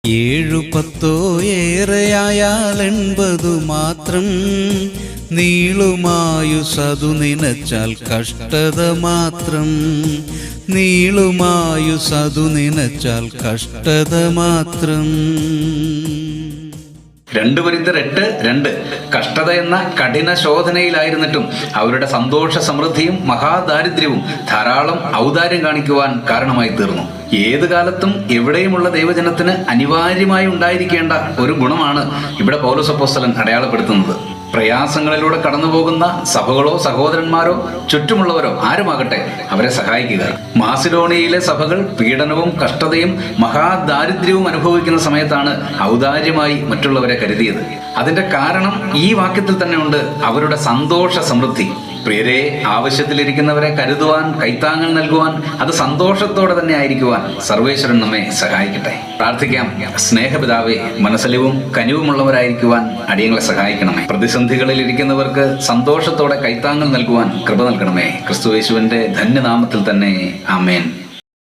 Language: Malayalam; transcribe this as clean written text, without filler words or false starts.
7-10 ഏറെയായാൽ 80 മാത്രം നീളുമായുസതു നിനച്ചാൽ കഷ്ടത മാത്രം. നീളുമായുസതു നിനച്ചാൽ കഷ്ടത മാത്രം. 2 കൊരിന്ത്യർ 8:2 കഷ്ടത എന്ന കഠിന ശോധനയിലായിരുന്നിട്ടും അവരുടെ സന്തോഷ സമൃദ്ധിയും മഹാദാരിദ്ര്യവും ധാരാളം ഔദാര്യം കാണിക്കുവാൻ കാരണമായി തീർന്നു. ഏത് കാലത്തും എവിടെയുമുള്ള ദൈവജനത്തിന് അനിവാര്യമായി ഉണ്ടായിരിക്കേണ്ട ഒരു ഗുണമാണ് ഇവിടെ പൗലോസ് അപ്പോസ്തലൻ അടയാളപ്പെടുത്തുന്നത്. പ്രയാസങ്ങളിലൂടെ കടന്നുപോകുന്ന സഭകളോ സഹോദരന്മാരോ ചുറ്റുമുള്ളവരോ ആരുമാകട്ടെ അവരെ സഹായിക്കുക. മാസിഡോണിയയിലെ സഭകൾ പീഡനവും കഷ്ടതയും മഹാദാരിദ്ര്യവും അനുഭവിക്കുന്ന സമയത്താണ് ഔദാര്യമായി മറ്റുള്ളവരെ കരുതിയത്. അതിന്റെ കാരണം ഈ വാക്യത്തിൽ തന്നെ ഉണ്ട്, അവരുടെ സന്തോഷ സമൃദ്ധി. പ്രിയരെ, ആവശ്യത്തിലിരിക്കുന്നവരെ കരുതുവാൻ, കൈത്താങ്ങൽ നൽകുവാൻ, അത് സന്തോഷത്തോടെ തന്നെ ആയിരിക്കുവാൻ സർവേശ്വരൻ നമ്മെ സഹായിക്കട്ടെ. പ്രാർത്ഥിക്കാം. സ്നേഹപിതാവേ, മനസ്സലിവും കനിവുമുള്ളവരായിരിക്കുവാൻ അടിയങ്ങളെ സഹായിക്കണമേ. പ്രതിസന്ധികളിൽ ഇരിക്കുന്നവർക്ക് സന്തോഷത്തോടെ കൈത്താങ്ങൽ നൽകുവാൻ കൃപ നൽകണമേ. ക്രിസ്തുയേശുവിന്റെ ധന്യനാമത്തിൽ തന്നെ ആമേൻ.